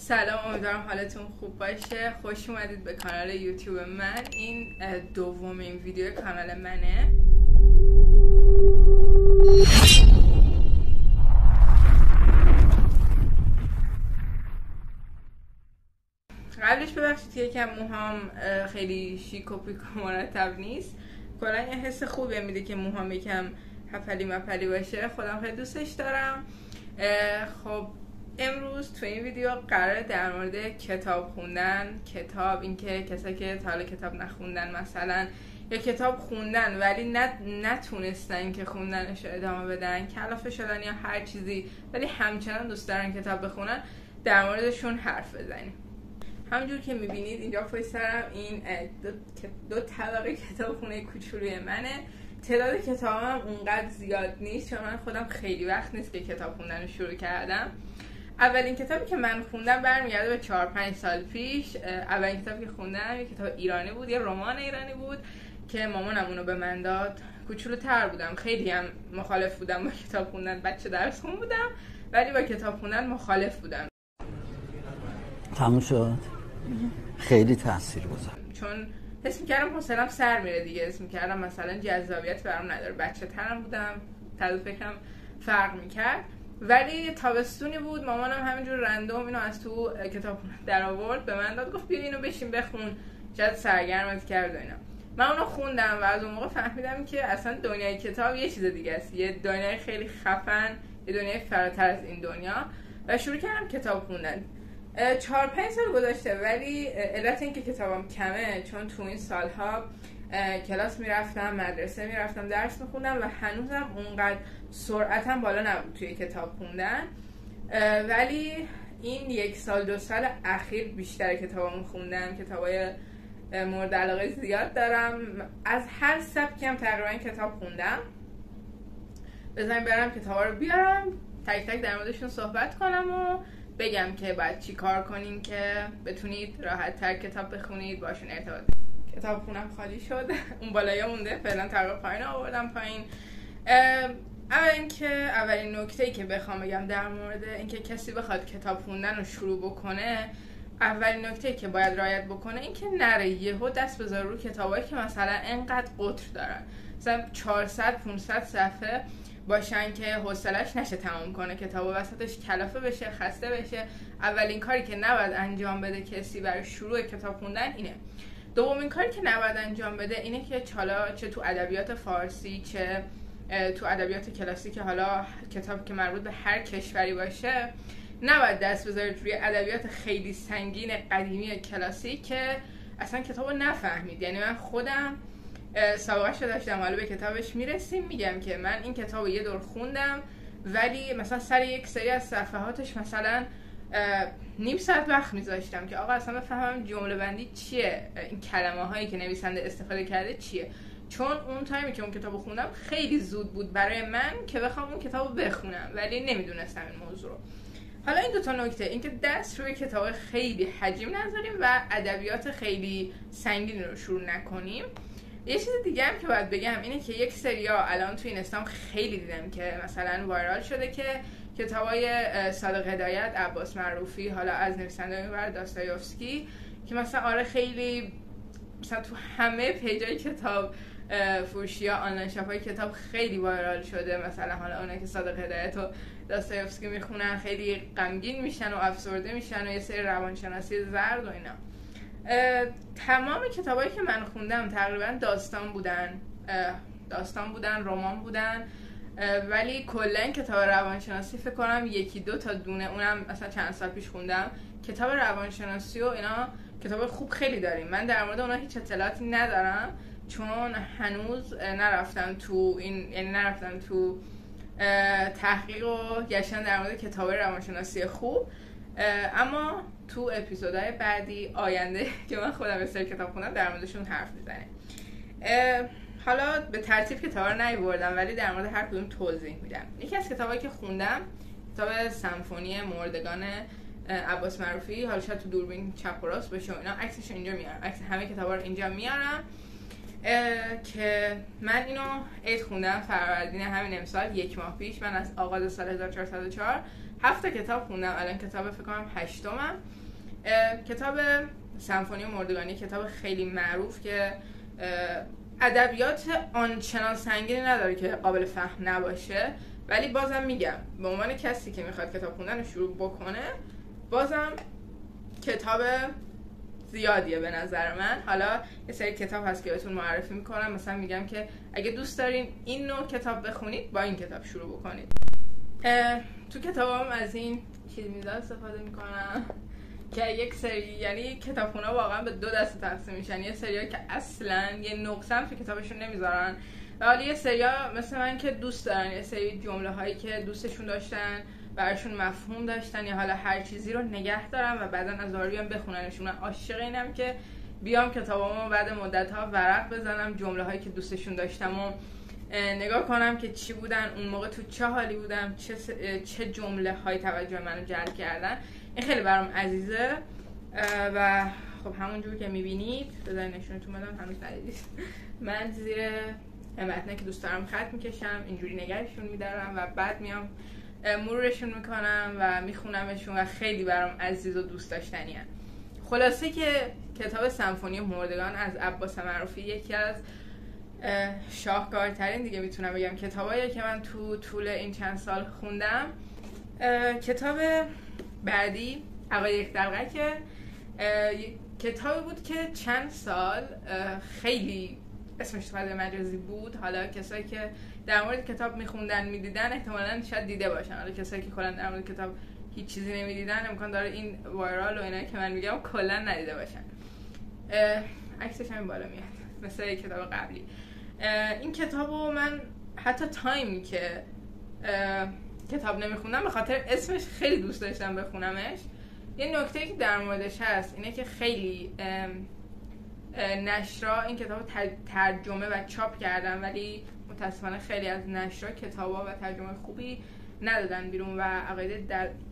سلام، امیدوارم حالتون خوب باشه. خوش اومدید به کانال یوتیوب من. این دومین ویدیو کانال منه. قبلش ببخشید که یکم موهام خیلی شیک و پیک و مرتب نیست. کلا یه حس خوبی میده که موهام یکم هپلی مپلی باشه. خودم خیلی دوستش دارم. خب امروز تو این ویدیو قراره در مورد کتاب خوندن، اینکه کسایی که تا حالا کتاب نخوندن مثلا، یا کتاب خوندن ولی نتونستن که خوندنش رو ادامه بدن، کلافه شدن یا هر چیزی، ولی همچنان دوست دارن کتاب بخونن، در موردشون حرف بزنیم. همونجور که میبینید اینجا پشت سرم این دو طبقه کتابخونه کوچولوی منه. تعداد کتابم اونقدر زیاد نیست چون من خودم خیلی وقت نیست که کتاب خوندن رو شروع کردم. اولین کتابی که من خوندم برمیگرده به 4-5 سال پیش. اولین کتابی که خوندم یه کتاب ایرانی بود، یه رمان ایرانی بود که مامانم اونو به من داد. کوچولوتر بودم، خیلی هم مخالف بودم با کتاب خوندن، بچه درس خون بودم ولی با کتاب خوندن مخالف بودم. تموم شد. خیلی تاثیر گذاشت چون حس می‌کردم حوصله‌ام سر میره دیگه، حس می‌کردم مثلا جذابیت برام نداره. بچه‌ترم بودم، طرز فکرم فرق می‌کرد. ولی تابستونی بود، مامانم همینجور رندوم اینو از تو کتابخونه در آورد به من داد، گفت بیا اینو بشین بخون، شاید سرگرمت کرد و اینا. من اونو خوندم و از اون موقع فهمیدم که اصلا دنیای کتاب یه چیز دیگه است، یه دنیای خیلی خفن، یه دنیای فراتر از این دنیا، و شروع کردم کتاب خوندن. 4-5 سال گذشته ولی علت این که کتابم کمه چون تو این سالها کلاس میرفتم، مدرسه میرفتم، درس میخوندم و هنوزم اونقدر سرعتم بالا نبود توی کتاب خوندن. ولی این 1-2 سال اخیر بیشتر کتابامو خوندم. کتابای مورد علاقه زیاد دارم، از هر سبکم تقریبا کتاب خوندم. بذاریم برم کتابا رو بیارم، تک تک در موردشون صحبت کنم و بگم که باید چی کار کنین که بتونید راحت تر کتاب بخونید، باشون ارتباط. کتاب خونم خالی شد، اون بالایی مونده، فعلا تقریبا پایین آوردم پایین. اولین نکته‌ای که بخوام بگم در مورد اینکه کسی بخواد کتاب خوندن رو شروع بکنه، اولین نکته‌ای که باید رعایت بکنه این که نره یهو دست بذاره رو کتابایی که مثلا انقدر قطر دارن، مثلا 400-500 صفحه باشن که حوصله‌اش نشه تمام کنه کتابو، وسطش کلافه بشه، خسته بشه. اولین کاری که نباید انجام بده کسی برای شروع کتاب خوندن اینه. دومین کاری که نباید انجام بده اینه که چه تو ادبیات فارسی چه تو ادبیات کلاسیک، حالا کتاب که مربوط به هر کشوری باشه، نباید دست بذارید روی ادبیات خیلی سنگین قدیمی کلاسیک که اصلا کتابو نفهمید. یعنی من خودم سابقه‌اش رو داشتم، حالا به کتابش میرسیم، میگم که من این کتابو یه دور خوندم ولی مثلا سر یک سری از صفحاتش مثلا نیم ساعت وقت میذاشتم که آقا اصلا بفهمم جمله بندی چیه، این کلمه هایی که نویسنده استفاده کرده چیه. چون اون تایمی که اون کتابو خوندم خیلی زود بود برای من که بخوام اون کتابو بخونم، ولی نمیدونستم این موضوع رو. حالا این دوتا نکته، اینکه دست روی کتاب خیلی حجم نذاریم و ادبیات خیلی سنگین رو شروع نکنیم. یه چیز دیگه هم که باید بگم اینه که یک سریا الان توی اینستام خیلی دیدم که مثلا وایرال شده که کتابای صادق هدایت، عباس معروفی، حالا از نویسنده میبره داستایوفسکی، که مثلا آره خیلی مثلا تو همه پیجای کتاب فروشی یا آنلاین شاپ های کتاب خیلی وایرال شده. مثلا حالا اونایی که صادق هدایت و داستایوفسکی میخونن خیلی غمگین میشن و افسرده میشن و یه سری روانشناسی زرد و اینا. تمام کتابایی که من خوندم تقریبا داستان بودن، رمان بودن، ولی کلا کتاب روانشناسی فکر کنم 1-2 تا دونه، اونم مثلا چند سال پیش خوندم. کتاب روانشناسی و اینا کتاب خوب خیلی داریم. من در مورد اونها هیچ اطلاعاتی ندارم چون هنوز نرفتم تو تحقیق و گشتن در مورد کتاب روانشناسی خوب. اما تو اپیزودهای بعدی آینده که من خودم به سری کتاب خوندم در موردشون حرف میزنیم. حالا به ترتیب کتابا رو نیاوردم ولی در مورد هر کدوم توضیح میدم. یکی از کتابایی که خوندم کتاب سمفونی مردگان عباس معروفی، حالا شاید تو دوربین چپ و راست باشه و اینا، عکسش اینجا میارم، عکس همه کتابا رو اینجا میارم که من اینو عید خوندم، فروردین همین امسال، 1 ماه پیش. من از آغاز سال 1404 7 کتاب خوندم. الان کتاب فکر کنم 8م. کتاب سمفونی مردگانی، کتاب خیلی معروف که ادبیات آنچنان سنگینی نداره که قابل فهم نباشه، ولی بازم میگم به عنوان کسی که میخواد کتاب خوندن رو شروع بکنه، بازم کتاب زیادیه به نظر من. حالا یه سری کتاب هست که بهتون معرفی میکنم، مثلا میگم که اگه دوست دارین این نوع کتاب بخونید با این کتاب شروع بکنید. تو کتابام از این کلیدها استفاده میکنم که یک سری، یعنی کتابخونا واقعا به 2 دسته تقسیم میشن. یه سری‌ها که اصلا یه نقطه تو کتابشون نمیذارن، و حالا یه سری‌ها مثل من که دوست دارن یه سری جمله‌هایی که دوستشون داشتن براشون مفهوم داشتن یا حالا هر چیزی رو نگه دارن و بعداً از اون بیان بخوننشون. من عاشق اینم که بیام کتابامو بعد مدت‌ها ورق بزنم، جمله‌هایی که دوستشون داشتم و نگاه کنم که چی بودن اون موقع، تو چه حالی بودم، چه جمله‌هایی توجه منو جلب کردن. این خیلی برام عزیزه و خب همونجور که میبینید بذارین نشونتون بدم، هنوز ندیدید، من زیر متنی که دوست دارم خط میکشم، اینجوری نگهشون میدارم و بعد میام مرورشون میکنم و میخونمشون و خیلی برام عزیز و دوست داشتنی هست. خلاصه که کتاب سمفونی مردگان از عباس معروفی یکی از شاهکارترین دیگه میتونم بگم کتابایی که من تو طول این چند سال خوندم. کتاب بعدی عقاید یک دلقک که کتابی بود که چند سال خیلی اسمش فضای مجازی بود. حالا کسایی که در مورد کتاب میخوندن میدیدن احتمالاً شاید دیده باشن، حالا کسایی که کلا در مورد کتاب هیچ چیزی نمیدیدن امکان داره این وایرال و اینا که من میگم کلا ندیده باشن. عکسش هم بالا میاد مثل کتاب قبلی. این کتابو من حتی تایمی که کتاب نمیخوندم به خاطر اسمش خیلی دوست داشتم بخونمش. یه نکته که در موردش هست اینه که خیلی نشرا این کتاب ترجمه و چاپ کردن، ولی متاسفانه خیلی از نشرا کتابا و ترجمه خوبی ندادن بیرون و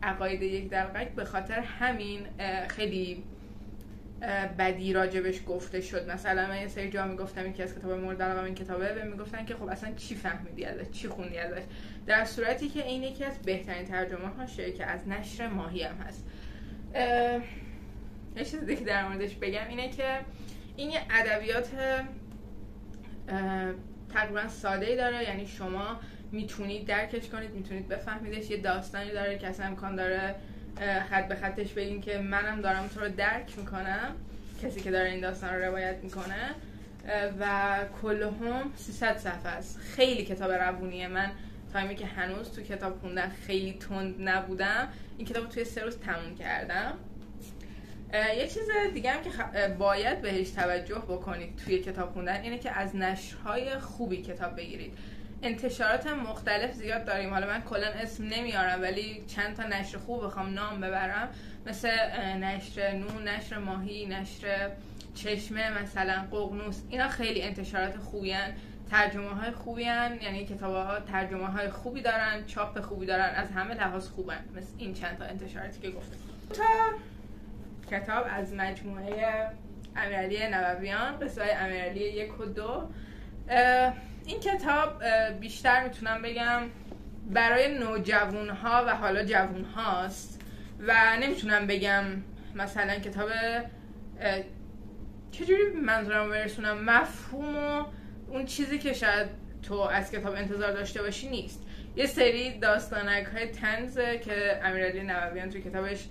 عقاید یک دلقک به خاطر همین خیلی بدی راجبش گفته شد. مثلا من یه سری جا میگفتم این که از کتاب مورد علاقه این کتابه و میگفتن که خب اصلا چی فهمیدی ازش، چی خوندی ازش، در صورتی که این یکی از بهترین ترجمه هاشه که از نشر ماهی هم هست. یه چیز دیگه در موردش بگم اینه که این یه ادبیات تقریبا ساده‌ای داره، یعنی شما میتونید درکش کنید، میتونید بفهمیدش. یه داستانی داره که اصلا امکان داره خط به خطش بگین که منم دارم تو رو درک میکنم، کسی که داره این داستان رو روایت میکنه، و کلهم 300 صفحه است. خیلی کتاب روونیه. من تایمی که هنوز تو کتاب خوندن خیلی تند نبودم، این کتاب رو توی 3 روز تموم کردم. یه چیز دیگه هم که باید بهش توجه بکنید توی کتاب خوندن اینه که از نشرهای خوبی کتاب بگیرید. انتشارات مختلف زیاد داریم، حالا من کلا اسم نمیارم ولی چند تا نشر خوب بخوام نام ببرم، مثل نشر نون، نشر ماهی، نشر چشمه، مثلا ققنوس، اینا خیلی انتشارات خوبی هن، ترجمه های خوبی هن، یعنی کتاب ها ترجمه های خوبی دارن، چاپ خوبی دارن، از همه لحاظ خوبن، مثل این چند تا انتشاراتی که گفتم. تا کتاب از مجموعه امیرعلی نوویان، قصه های امیرعلی 1 و 2. این کتاب بیشتر میتونم بگم برای نوجوانها و حالا جوان هاست و نمیتونم بگم مثلا کتاب چجوری منظورم برسونم، مفهوم و اون چیزی که شاید تو از کتاب انتظار داشته باشی نیست. یه سری داستانک های طنزه که امیرعلی نوویان توی کتابش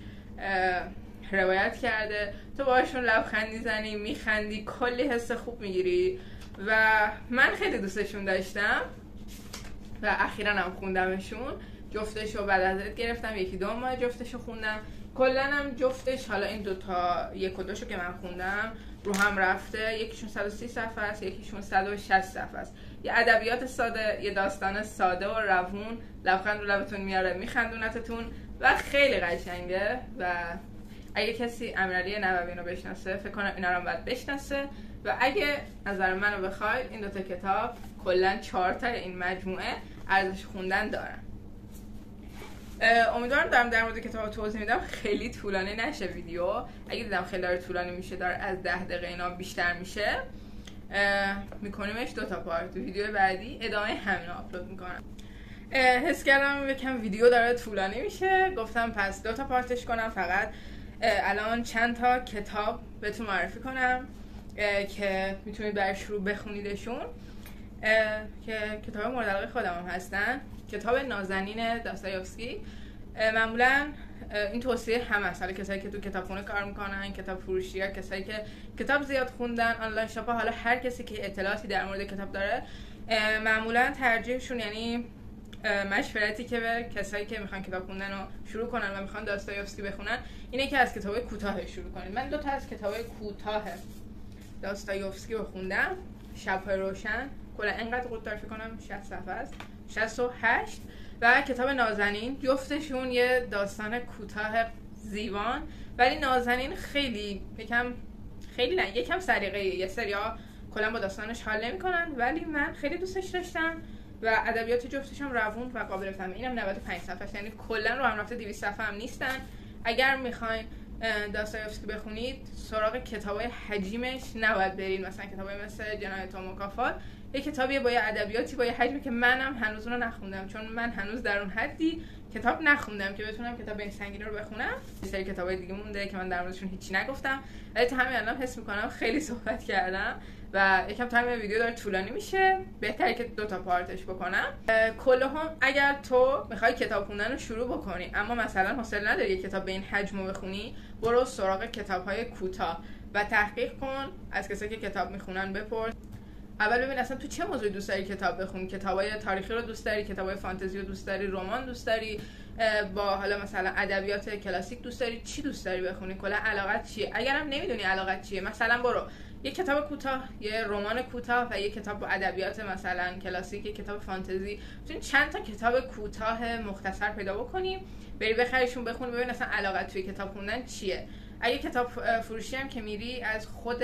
روایت کرده، تو باشون لبخند میزنی، میخندی، کلی حس خوب میگیری و من خیلی دوستشون داشتم و اخیراً هم خوندمشون. جفتشو بعد ازت گرفتم، 1-2 ماه جفتشو خوندم. کلاً هم جفتش، حالا این 2 تا 1 و 2 شو که من خوندم رو هم رفته، یکیشون 130 صفحه است، یکیشون 160 صفحه است. یه ادبیات ساده، یه داستان ساده و روون، لبخند رو لبتون میاره، میخندونتتون و خیلی قشنگه. و اگه کسی امیرعلی نوویان رو بشناسه فکر کنم اینا رو باید بشناسه و اگه نظر منو بخواید این 2 تا کتاب کلا 4 تا این مجموعه ارزش خوندن دارن. امیدوارم دارم در مورد کتاب توضیح میدم خیلی طولانی نشه ویدیو. اگه دیدم خیلی داره طولانی میشه، داره از 10 دقیقه اینا بیشتر میشه، میکنیمش 2 تا پارت. تو ویدیو بعدی ادامه همین رو آپلود میکنم. حس کردم یکم ویدیو داره طولانی میشه، گفتم پس 2 تا پارتش کنم. فقط الان چند تا کتاب بهتون معرفی کنم که میتونید برای شروع بخونیدشون، که کتاب مورد علاقه خودم هم هستن. کتاب نازنین داستایوفسکی. معمولا این توصیه هم هست، حالا کسایی که تو کتابخونه کار میکنن، کتاب فروشی ها، کسایی که کتاب زیاد خوندن، آنلاین شاپ ها، حالا هر کسی که اطلاعاتی در مورد کتاب داره، معمولا ترجیحشون، یعنی مشورتی که به کسایی که میخوان کتاب خوندن رو شروع کنن و میخوان داستایوفسکی بخونن اینه که از کتاب کوتاه شروع کنید. من 2 تا از کتاب کوتاه داستایوفسکی رو خوندم. شب‌های روشن، کلا اینقدر قد داره، فکر کنم 60 صفحه است، 68. و کتاب نازنین، جفتشون یه داستان کوتاه زیبان، ولی نازنین خیلی یکم سلیقه‌ای، یه سریا کلا با داستانش حال نمی‌کنن، ولی من خیلی دوستش داشتم و ادبیات جفتش هم روون و قابل فهمه. اینم 95 صفحه است، یعنی کلا رو هم رفته 200 صفحه هم نیستن. اگر میخواین داستایوفسکی بخونید، سراغ کتابای حجیمش نباید برید، مثلا کتابای مثل جنایت و مکافات. یه کتابیه با یه ادبیاتی با یه حجمی که منم هنوز اون رو نخوندم، چون من هنوز در اون حدی کتاب نخوندم که بتونم کتاب این سنگین رو بخونم. یه سری کتابای دیگه مونده که من در موردشون هیچی نگفتم، ولی تا همین الان حس میکنم خیلی صحبت کردم و یکم تایم ویدیو داره طولانی میشه. بهتره که 2 تا پارتش بکنم. کلهم اگر تو میخوای کتاب خوندن رو شروع بکنی اما مثلا حوصله نداری یه کتاب به این حجم رو بخونی، برو سراغ کتاب‌های کوتاه و تحقیق کن، از کسایی که کتاب میخونن بپرس. اول ببین اصلا تو چه موضوعی دوست داری کتاب بخونی، کتابای تاریخی رو دوست داری، کتابای فانتزی رو دوست داری، رمان دوست داری، با حالا مثلا ادبیات کلاسیک دوست داری، چی دوست داری بخونی، کلا علاقت چیه؟ اگرم نمیدونی علاقت چیه، مثلا برو یه کتاب کوتاه، یه رمان کوتاه و یه کتاب با ادبیات مثلا کلاسیک، یه کتاب فانتزی، بتونی چند تا کتاب کوتاه مختصر پیدا بکنی، بری بخریشون بخونی، ببین اصلا علاقت توی کتاب خوندن چیه. اگه کتاب فروشی هم که میری، از خود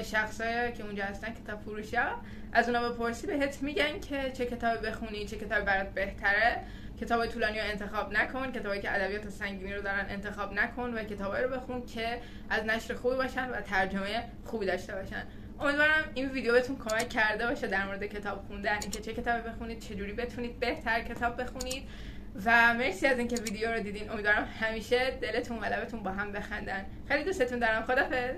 شخصایی که اونجا هستن کتاب فروشی ها، از اونا بپرسی، بهت میگن که چه کتابی بخونی، چه کتابی برات بهتره. کتابای طولانی رو انتخاب نکن، کتابایی که ادبیات سنگینی رو دارن انتخاب نکن و کتابایی رو بخون که از نشر خوبی باشن و ترجمه خوبی داشته باشن. امیدوارم این ویدیو بهتون کمک کرده باشه در مورد کتاب خوندن، اینکه چه کتابی بخونید، چه جوری بتونید بهتر کتاب بخونید. و مرسی از اینکه ویدیو رو دیدین. امیدوارم همیشه دلتون و لبتون با هم بخندن. خیلی دوستتون دارم. خدافظ.